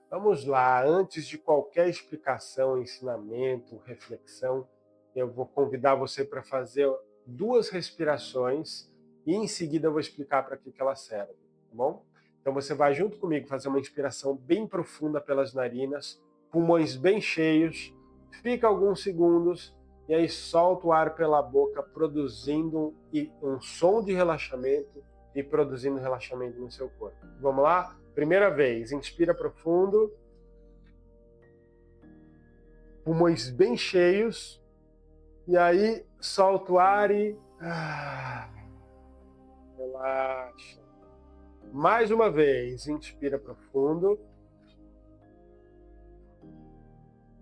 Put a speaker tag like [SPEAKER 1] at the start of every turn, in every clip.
[SPEAKER 1] Vamos lá, antes de qualquer explicação, ensinamento, reflexão, eu vou convidar você para fazer 2 respirações e em seguida eu vou explicar para que elas servem, tá bom? Então você vai junto comigo fazer uma inspiração bem profunda pelas narinas, pulmões bem cheios, fica alguns segundos e aí solta o ar pela boca, produzindo um som de relaxamento e produzindo relaxamento no seu corpo. Vamos lá? Primeira vez, inspira profundo, pulmões bem cheios, e aí solta o ar e relaxa. Mais uma vez, inspira profundo,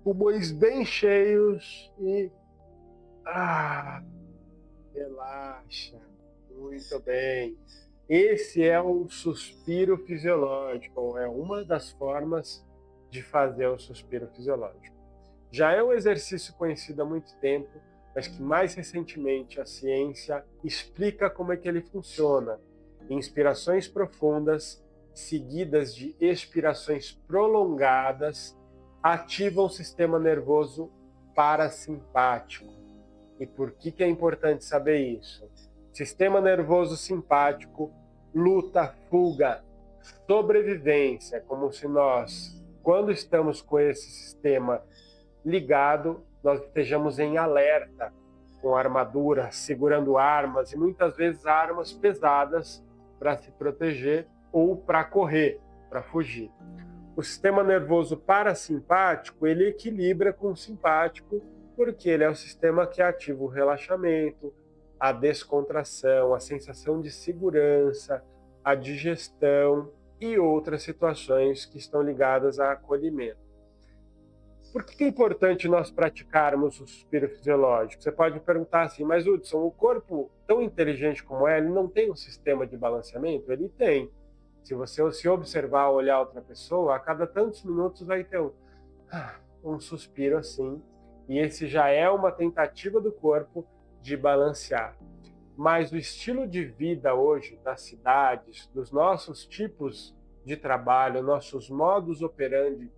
[SPEAKER 1] pulmões bem cheios e relaxa. Muito bem. Esse é o suspiro fisiológico, é uma das formas de fazer o suspiro fisiológico. Já é um exercício conhecido há muito tempo, mas que mais recentemente a ciência explica como é que ele funciona. Inspirações profundas, seguidas de expirações prolongadas, ativam o sistema nervoso parasimpático. E por que é importante saber isso? Sistema nervoso simpático, luta, fuga, sobrevivência, como se nós, quando estamos com esse sistema ligado, nós estejamos em alerta, com armadura, segurando armas, e muitas vezes armas pesadas para se proteger ou para correr, para fugir. O sistema nervoso parasimpático, ele equilibra com o simpático, porque ele é o sistema que ativa o relaxamento, a descontração, a sensação de segurança, a digestão e outras situações que estão ligadas a acolhimento. Por que é importante nós praticarmos o suspiro fisiológico? Você pode perguntar assim, mas Hudson, o corpo tão inteligente como é, ele não tem um sistema de balanceamento? Ele tem. Se você se observar, olhar outra pessoa, a cada tantos minutos vai ter um suspiro assim, e esse já é uma tentativa do corpo de balancear. Mas o estilo de vida hoje das cidades, dos nossos tipos de trabalho, nossos modus operandi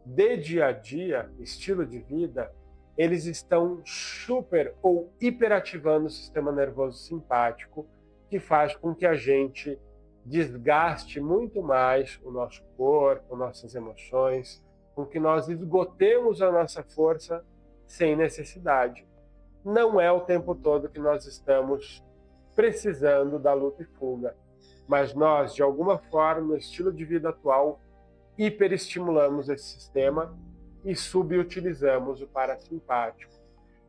[SPEAKER 1] de dia a dia, estilo de vida, eles estão super ou hiperativando o sistema nervoso simpático, que faz com que a gente desgaste muito mais o nosso corpo, nossas emoções, com que nós esgotemos a nossa força sem necessidade. Não é o tempo todo que nós estamos precisando da luta e fuga, mas nós, de alguma forma, no estilo de vida atual, hiperestimulamos esse sistema e subutilizamos o parasimpático.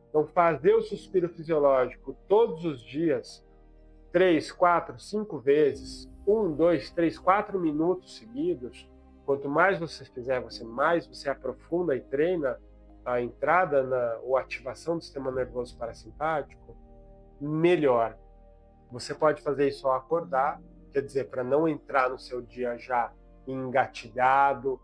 [SPEAKER 1] Então, fazer o suspiro fisiológico todos os dias, 3, 4, 5 vezes, 1, 2, 3, 4 minutos seguidos, quanto mais você fizer, mais você aprofunda e treina a entrada ou ativação do sistema nervoso parasimpático, melhor. Você pode fazer isso ao acordar, quer dizer, para não entrar no seu dia já engatilhado,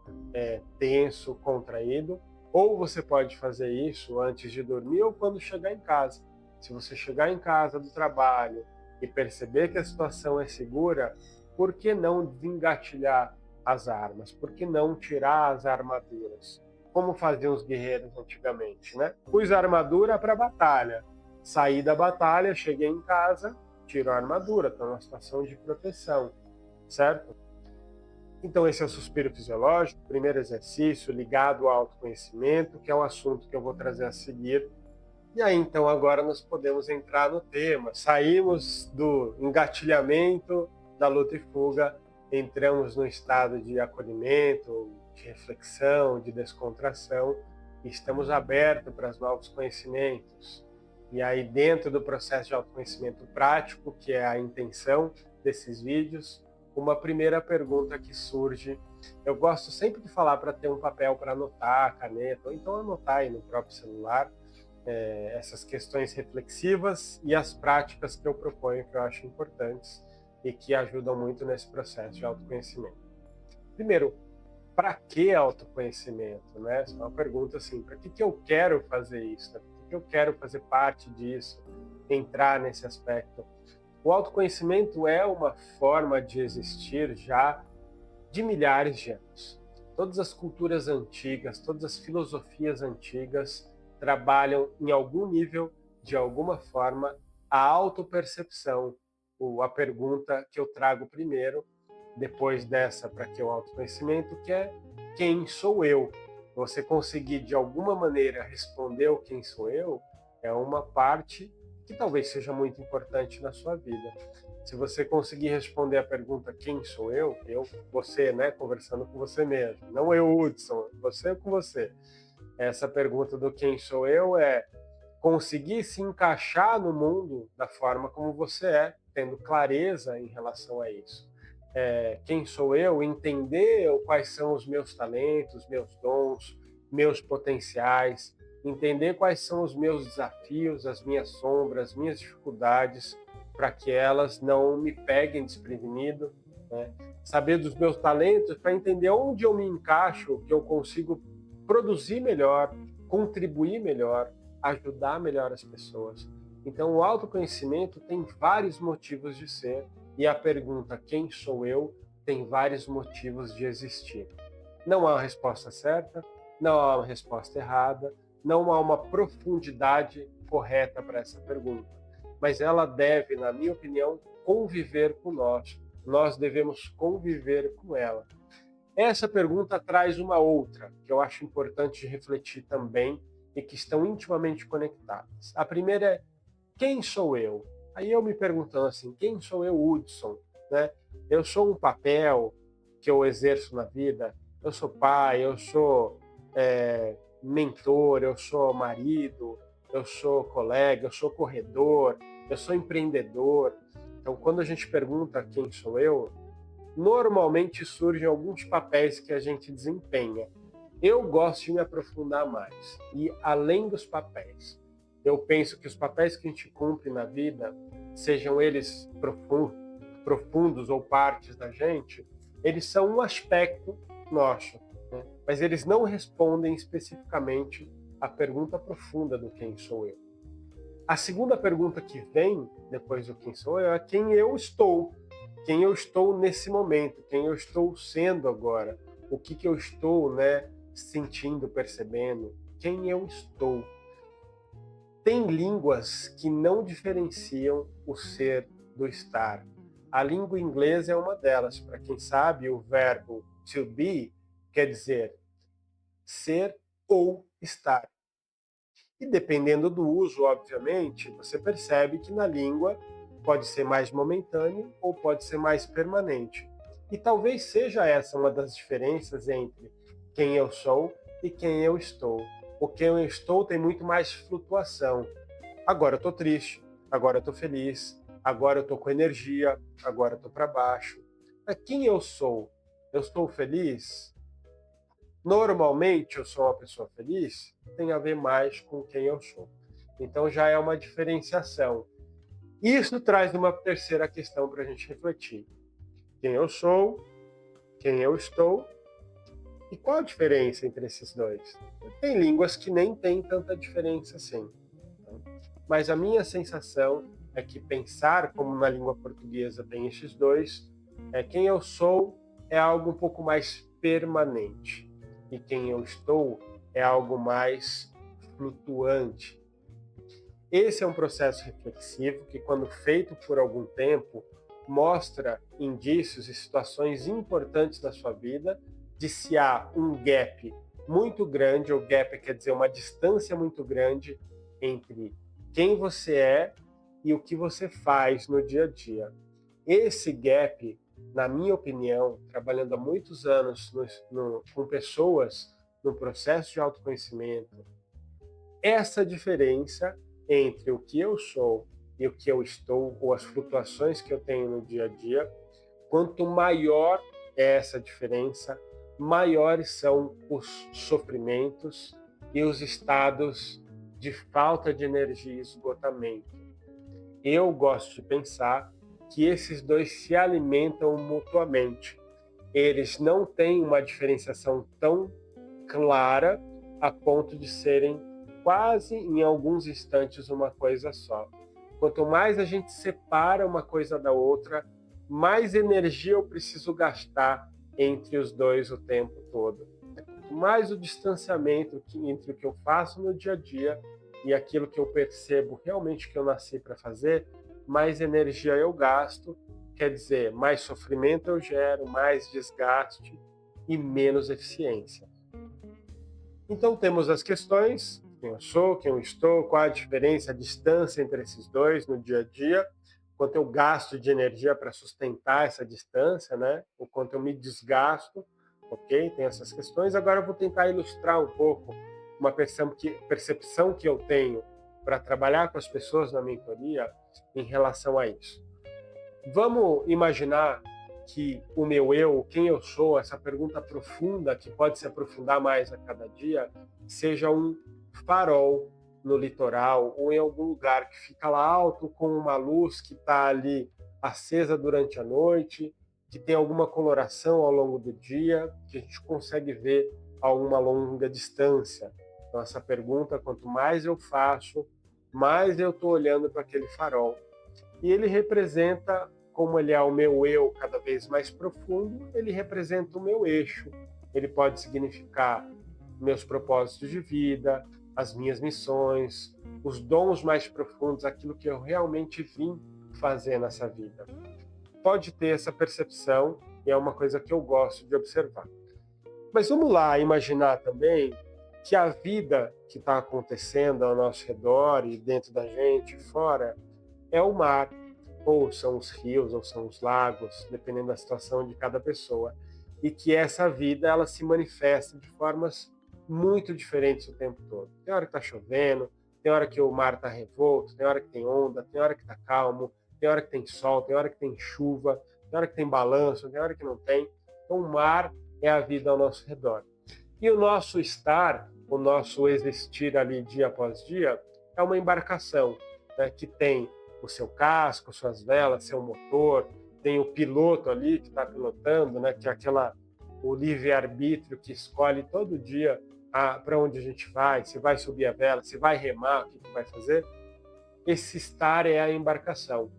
[SPEAKER 1] tenso, contraído, ou você pode fazer isso antes de dormir ou quando chegar em casa. Se você chegar em casa do trabalho e perceber que a situação é segura, por que não desengatilhar as armas? Por que não tirar as armaduras? Como faziam os guerreiros antigamente, né? Pus a armadura para a batalha. Saí da batalha, cheguei em casa, tiro a armadura, estou numa situação de proteção, certo? Então esse é o suspiro fisiológico, primeiro exercício ligado ao autoconhecimento, que é um assunto que eu vou trazer a seguir. E aí então agora nós podemos entrar no tema. Saímos do engatilhamento, da luta e fuga, entramos no estado de acolhimento, de reflexão, de descontração, estamos abertos para os novos conhecimentos. E aí, dentro do processo de autoconhecimento prático, que é a intenção desses vídeos, uma primeira pergunta que surge, eu gosto sempre de falar para ter um papel para anotar, caneta, ou então anotar aí no próprio celular, essas questões reflexivas e as práticas que eu proponho, que eu acho importantes e que ajudam muito nesse processo de autoconhecimento. Primeiro, para que autoconhecimento, né? Essa é uma pergunta assim, para que eu quero fazer isso? Né? Por que eu quero fazer parte disso? Entrar nesse aspecto. O autoconhecimento é uma forma de existir já de milhares de anos. Todas as culturas antigas, todas as filosofias antigas trabalham em algum nível, de alguma forma, a autopercepção, ou a pergunta que eu trago primeiro, depois dessa para que o autoconhecimento, que é quem sou eu? Você conseguir de alguma maneira responder o quem sou eu é uma parte que talvez seja muito importante na sua vida. Se você conseguir responder a pergunta quem sou eu, você, né, conversando com você mesmo, não eu, Hudson, você com você. Essa pergunta do quem sou eu é conseguir se encaixar no mundo da forma como você é, tendo clareza em relação a isso. Quem sou eu, entender quais são os meus talentos, meus dons, meus potenciais, entender quais são os meus desafios, as minhas sombras, as minhas dificuldades, para que elas não me peguem desprevenido, né? Saber dos meus talentos para entender onde eu me encaixo, que eu consigo produzir melhor, contribuir melhor, ajudar melhor as pessoas. Então, o autoconhecimento tem vários motivos de ser e a pergunta quem sou eu tem vários motivos de existir. Não há uma resposta certa, não há uma resposta errada, não há uma profundidade correta para essa pergunta, mas ela deve, na minha opinião, conviver com nós. Nós devemos conviver com ela. Essa pergunta traz uma outra, que eu acho importante refletir também e que estão intimamente conectadas. A primeira é, quem sou eu? Aí eu me perguntando assim, quem sou eu, Hudson? Né? Eu sou um papel que eu exerço na vida, eu sou pai, eu sou mentor, eu sou marido, eu sou colega, eu sou corredor, eu sou empreendedor. Então, quando a gente pergunta quem sou eu, normalmente surgem alguns papéis que a gente desempenha. Eu gosto de me aprofundar mais. E além dos papéis, eu penso que os papéis que a gente cumpre na vida, sejam eles profundos ou partes da gente, eles são um aspecto nosso, né? Mas eles não respondem especificamente à pergunta profunda do quem sou eu. A segunda pergunta que vem depois do quem sou eu é quem eu estou nesse momento, quem eu estou sendo agora, o que eu estou, né, sentindo, percebendo, quem eu estou. Tem línguas que não diferenciam o ser do estar. A língua inglesa é uma delas. Para quem sabe, o verbo to be quer dizer ser ou estar. E dependendo do uso, obviamente, você percebe que na língua pode ser mais momentâneo ou pode ser mais permanente. E talvez seja essa uma das diferenças entre quem eu sou e quem eu estou. O quem eu estou tem muito mais flutuação. Agora eu estou triste, agora eu estou feliz, agora eu estou com energia, agora eu estou para baixo. Mas quem eu sou? Eu estou feliz? Normalmente eu sou uma pessoa feliz? Tem a ver mais com quem eu sou. Então já é uma diferenciação. Isso traz uma terceira questão para a gente refletir. Quem eu sou, quem eu estou, e qual a diferença entre esses dois? Tem línguas que nem tem tanta diferença assim. Mas a minha sensação é que pensar como na língua portuguesa tem esses dois, quem eu sou é algo um pouco mais permanente. E quem eu estou é algo mais flutuante. Esse é um processo reflexivo que, quando feito por algum tempo, mostra indícios e situações importantes da sua vida de se há um gap muito grande, ou gap quer dizer uma distância muito grande entre quem você é e o que você faz no dia a dia. Esse gap, na minha opinião, trabalhando há muitos anos com pessoas no processo de autoconhecimento, essa diferença entre o que eu sou e o que eu estou, ou as flutuações que eu tenho no dia a dia, quanto maior é essa diferença, maiores são os sofrimentos e os estados de falta de energia e esgotamento. Eu gosto de pensar que esses dois se alimentam mutuamente. Eles não têm uma diferenciação tão clara a ponto de serem quase em alguns instantes uma coisa só. Quanto mais a gente separa uma coisa da outra, mais energia eu preciso gastar entre os dois o tempo todo. Quanto mais o distanciamento entre o que eu faço no dia a dia e aquilo que eu percebo realmente que eu nasci para fazer, mais energia eu gasto, quer dizer, mais sofrimento eu gero, mais desgaste e menos eficiência. Então temos as questões: quem eu sou, quem eu estou, qual a diferença, a distância entre esses dois no dia a dia, quanto eu gasto de energia para sustentar essa distância, né? O quanto eu me desgasto, ok? Tem essas questões. Agora eu vou tentar ilustrar um pouco uma percepção que eu tenho para trabalhar com as pessoas na mentoria em relação a isso. Vamos imaginar que o meu eu, quem eu sou, essa pergunta profunda, que pode se aprofundar mais a cada dia, seja um farol no litoral ou em algum lugar que fica lá alto com uma luz que está ali acesa durante a noite, que tem alguma coloração ao longo do dia, que a gente consegue ver a uma longa distância. Então essa pergunta, quanto mais eu faço, mais eu estou olhando para aquele farol. E ele representa, como ele é o meu eu cada vez mais profundo, ele representa o meu eixo. Ele pode significar meus propósitos de vida, as minhas missões, os dons mais profundos, aquilo que eu realmente vim fazer nessa vida. Pode ter essa percepção e é uma coisa que eu gosto de observar. Mas vamos lá imaginar também que a vida que está acontecendo ao nosso redor e dentro da gente, fora, é o mar, ou são os rios, ou são os lagos, dependendo da situação de cada pessoa, e que essa vida ela se manifesta de formas muito diferentes o tempo todo. Tem hora que está chovendo, tem hora que o mar está revolto, tem hora que tem onda, tem hora que está calmo, tem hora que tem sol, tem hora que tem chuva, tem hora que tem balanço, tem hora que não tem. Então o mar é a vida ao nosso redor. E o nosso estar, o nosso existir ali dia após dia, é uma embarcação, né, que tem o seu casco, suas velas, seu motor, tem o piloto ali que está pilotando, né, que é o livre-arbítrio que escolhe todo dia para onde a gente vai, se vai subir a vela, se vai remar, o que vai fazer. Esse estar é a embarcação.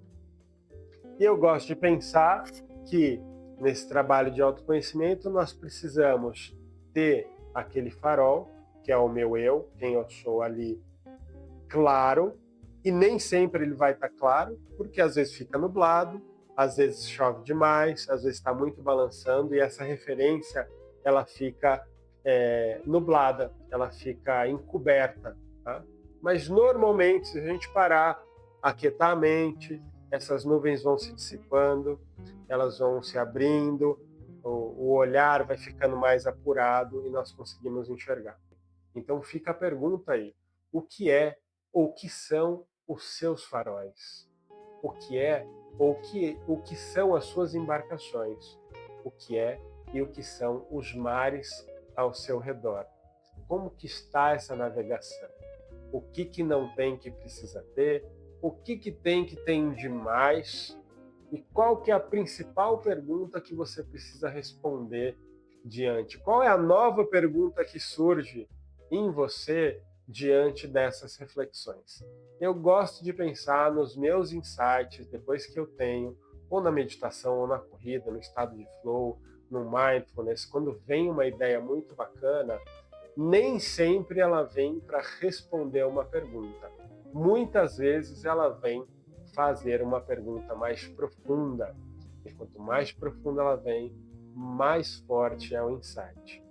[SPEAKER 1] E eu gosto de pensar que nesse trabalho de autoconhecimento nós precisamos ter aquele farol, que é o meu eu, quem eu sou ali, claro, e nem sempre ele vai estar claro, porque às vezes fica nublado, às vezes chove demais, às vezes está muito balançando, e essa referência ela fica nublada, ela fica encoberta. Tá? Mas normalmente, se a gente parar, aquietar a mente, essas nuvens vão se dissipando, elas vão se abrindo, o olhar vai ficando mais apurado e nós conseguimos enxergar. Então fica a pergunta aí: o que é ou o que são os seus faróis? O que é ou o que são as suas embarcações? O que é e o que são os mares ao seu redor? Como que está essa navegação? O que não tem que precisa ter? O que tem que tem demais? E qual que é a principal pergunta que você precisa responder diante? Qual é a nova pergunta que surge em você diante dessas reflexões? Eu gosto de pensar nos meus insights depois que eu tenho, ou na meditação, ou na corrida, no estado de flow, no mindfulness, quando vem uma ideia muito bacana, nem sempre ela vem para responder uma pergunta. Muitas vezes ela vem fazer uma pergunta mais profunda. E quanto mais profunda ela vem, mais forte é o insight.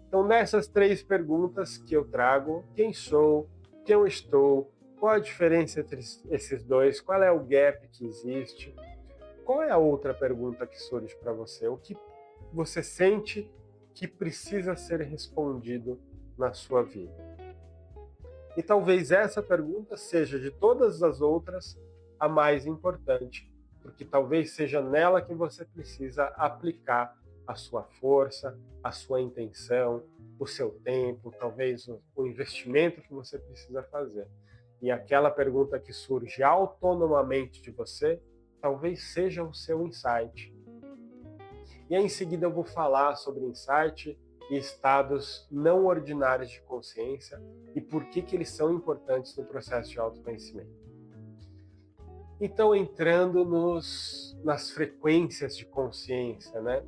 [SPEAKER 1] Então, nessas 3 perguntas que eu trago: quem sou, quem eu estou, qual a diferença entre esses dois, qual é o gap que existe, qual é a outra pergunta que surge para você, o que você sente que precisa ser respondido na sua vida? E talvez essa pergunta seja, de todas as outras, a mais importante, porque talvez seja nela que você precisa aplicar a sua força, a sua intenção, o seu tempo, talvez o investimento que você precisa fazer. E aquela pergunta que surge autonomamente de você, talvez seja o seu insight. E aí, em seguida, eu vou falar sobre insight e estados não ordinários de consciência e por que eles são importantes no processo de autoconhecimento. Então, entrando nas frequências de consciência, né?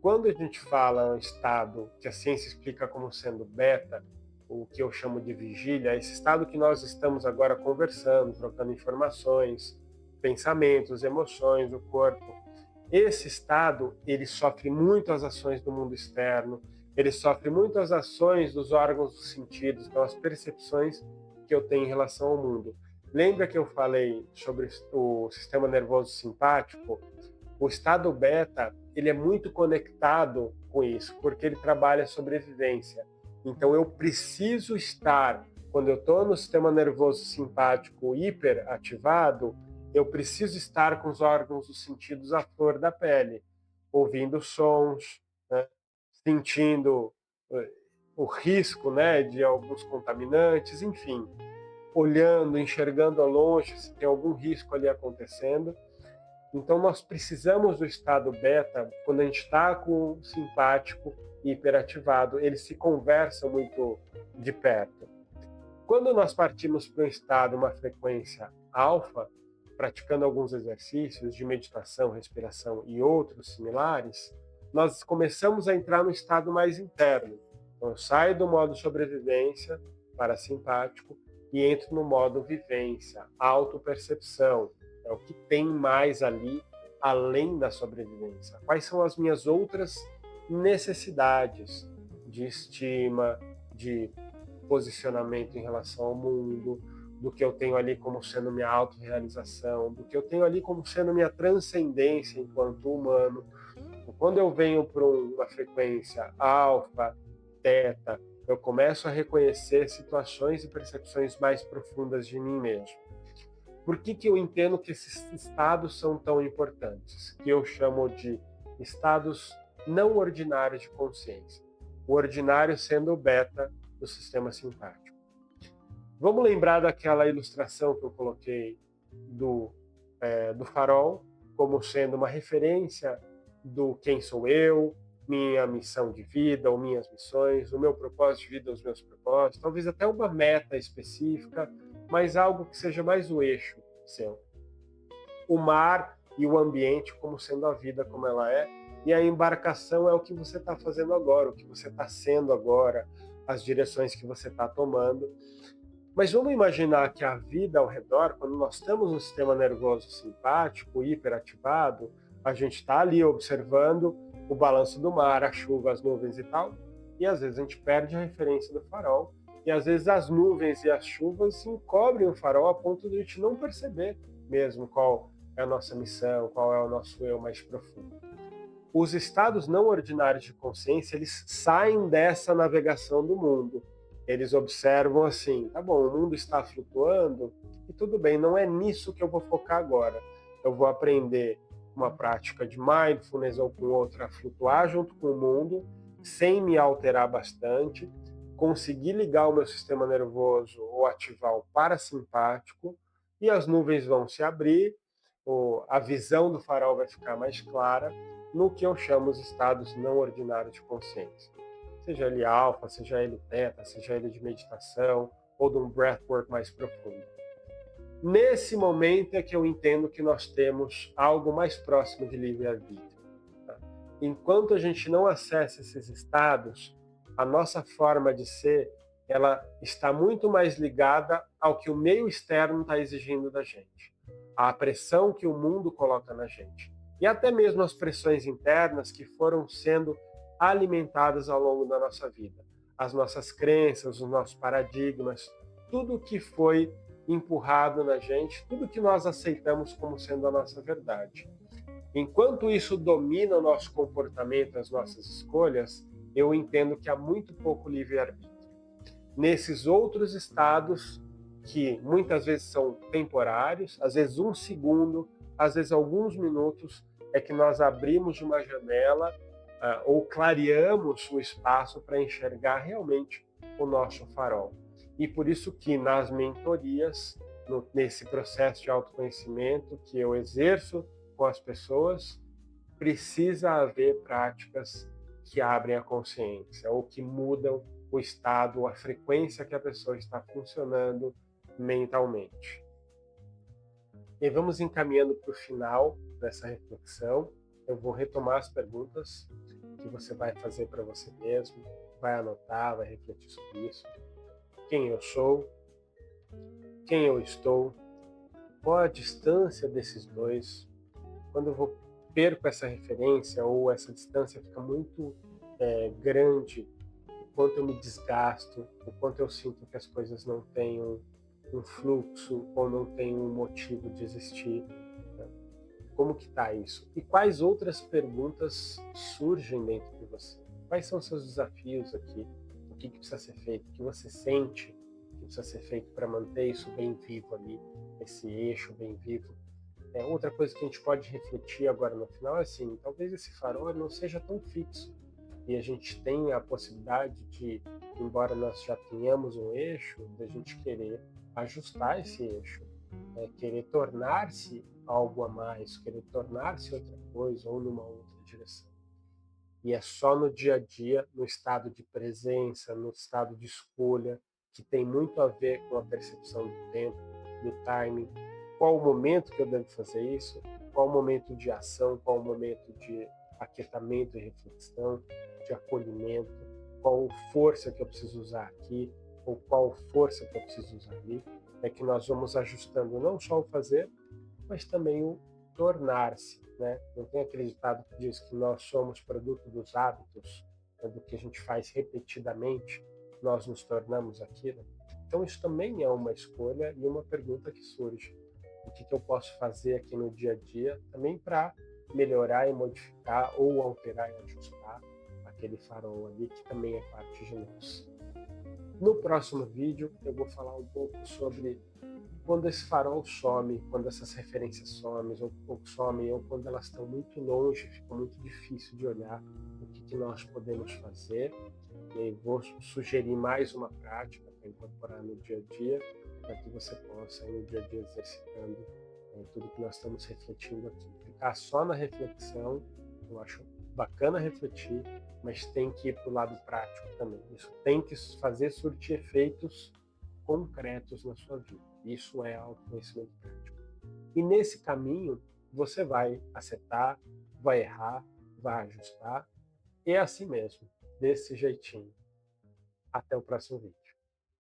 [SPEAKER 1] Quando a gente fala um estado que a ciência explica como sendo beta, o que eu chamo de vigília, esse estado que nós estamos agora conversando, trocando informações, pensamentos, emoções, o corpo, esse estado, ele sofre muito as ações do mundo externo, ele sofre muito as ações dos órgãos dos sentidos, então as percepções que eu tenho em relação ao mundo. Lembra que eu falei sobre o sistema nervoso simpático? O estado beta, ele é muito conectado com isso, porque ele trabalha a sobrevivência. Então eu preciso estar, quando eu estou no sistema nervoso simpático hiperativado, eu preciso estar com os órgãos dos sentidos à flor da pele, ouvindo sons, né? Sentindo o risco, né, de alguns contaminantes, enfim, olhando, enxergando ao longe se tem algum risco ali acontecendo. Então nós precisamos do estado beta quando a gente está com o simpático e hiperativado, eles se conversam muito de perto. Quando nós partimos para um estado, uma frequência alfa, praticando alguns exercícios de meditação, respiração e outros similares, nós começamos a entrar no estado mais interno. Então, eu saio do modo sobrevivência, parasimpático, e entro no modo vivência, autopercepção. É o que tem mais ali, além da sobrevivência. Quais são as minhas outras necessidades de estima, de posicionamento em relação ao mundo, do que eu tenho ali como sendo minha autorrealização, do que eu tenho ali como sendo minha transcendência enquanto humano. Quando eu venho para uma frequência alfa, teta, eu começo a reconhecer situações e percepções mais profundas de mim mesmo. Por que eu entendo que esses estados são tão importantes? Que eu chamo de estados não ordinários de consciência. O ordinário sendo o beta do sistema simpático. Vamos lembrar daquela ilustração que eu coloquei do farol, como sendo uma referência do quem sou eu, minha missão de vida ou minhas missões, o meu propósito de vida, os meus propósitos, talvez até uma meta específica, mas algo que seja mais o eixo seu. O mar e o ambiente como sendo a vida como ela é, e a embarcação é o que você está fazendo agora, o que você está sendo agora, as direções que você está tomando. Mas vamos imaginar que a vida ao redor, quando nós temos um sistema nervoso simpático, hiperativado, a gente está ali observando o balanço do mar, a chuva, as nuvens e tal, e às vezes a gente perde a referência do farol, e às vezes as nuvens e as chuvas encobrem o farol a ponto de a gente não perceber mesmo qual é a nossa missão, qual é o nosso eu mais profundo. Os estados não ordinários de consciência, eles saem dessa navegação do mundo. Eles observam assim, tá bom, o mundo está flutuando, e tudo bem, não é nisso que eu vou focar agora. Eu vou aprender uma prática de mindfulness ou com outra a flutuar junto com o mundo, sem me alterar bastante, conseguir ligar o meu sistema nervoso ou ativar o parasimpático, e as nuvens vão se abrir, a visão do farol vai ficar mais clara, no que eu chamo os estados não ordinários de consciência. Seja ele alfa, seja ele teta, seja ele de meditação ou de um breathwork mais profundo. Nesse momento é que eu entendo que nós temos algo mais próximo de livre-arbítrio. Tá? Enquanto a gente não acessa esses estados, a nossa forma de ser, ela está muito mais ligada ao que o meio externo está exigindo da gente, à pressão que o mundo coloca na gente, e até mesmo as pressões internas que foram sendo alimentadas ao longo da nossa vida. As nossas crenças, os nossos paradigmas, tudo que foi empurrado na gente, tudo que nós aceitamos como sendo a nossa verdade. Enquanto isso domina o nosso comportamento, as nossas escolhas, eu entendo que há muito pouco livre-arbítrio. Nesses outros estados, que muitas vezes são temporários, às vezes 1 segundo, às vezes alguns minutos, é que nós abrimos uma janela ou clareamos o espaço para enxergar realmente o nosso farol. E por isso que nas mentorias, nesse processo de autoconhecimento que eu exerço com as pessoas, precisa haver práticas que abrem a consciência ou que mudam o estado, a frequência que a pessoa está funcionando mentalmente. E vamos encaminhando para o final dessa reflexão. Eu vou retomar as perguntas que você vai fazer para você mesmo, vai anotar, vai refletir sobre isso. Quem eu sou? Quem eu estou? Qual a distância desses dois? Quando eu perco essa referência ou essa distância fica muito grande, o quanto eu me desgasto, o quanto eu sinto que as coisas não têm um fluxo ou não têm um motivo de existir. Né? Como que está isso? E quais outras perguntas surgem dentro de você? Quais são os seus desafios aqui? O que precisa ser feito? O que você sente que precisa ser feito para manter isso bem vivo ali, esse eixo bem vivo? Outra coisa que a gente pode refletir agora no final é assim, talvez esse farol não seja tão fixo e a gente tenha a possibilidade de, embora nós já tenhamos um eixo, da gente querer ajustar esse eixo, querer tornar-se algo a mais, querer tornar-se outra coisa ou numa outra direção. E é só no dia a dia, no estado de presença, no estado de escolha, que tem muito a ver com a percepção do tempo, do timing, qual o momento que eu devo fazer isso, qual o momento de ação, qual o momento de aquietamento e reflexão, de acolhimento, qual força que eu preciso usar aqui, ou qual força que eu preciso usar ali, é que nós vamos ajustando não só o fazer, mas também o tornar-se. Né? Não tem aquele ditado que diz que nós somos produto dos hábitos, né, do que a gente faz repetidamente, nós nos tornamos aquilo. Então isso também é uma escolha e uma pergunta que surge. O que eu posso fazer aqui no dia a dia também para melhorar e modificar ou alterar e ajustar aquele farol ali que também é parte de nós. No próximo vídeo eu vou falar um pouco sobre quando esse farol some, quando essas referências somem, ou quando elas estão muito longe, fica muito difícil de olhar o que nós podemos fazer. E aí vou sugerir mais uma prática para incorporar no dia a dia, para que você possa, no dia a dia, exercitando tudo que nós estamos refletindo aqui. Ficar só na reflexão, eu acho bacana refletir, mas tem que ir para o lado prático também. Isso tem que fazer surtir efeitos concretos na sua vida. Isso é autoconhecimento prático. E nesse caminho, você vai acertar, vai errar, vai ajustar. E é assim mesmo, desse jeitinho. Até o próximo vídeo.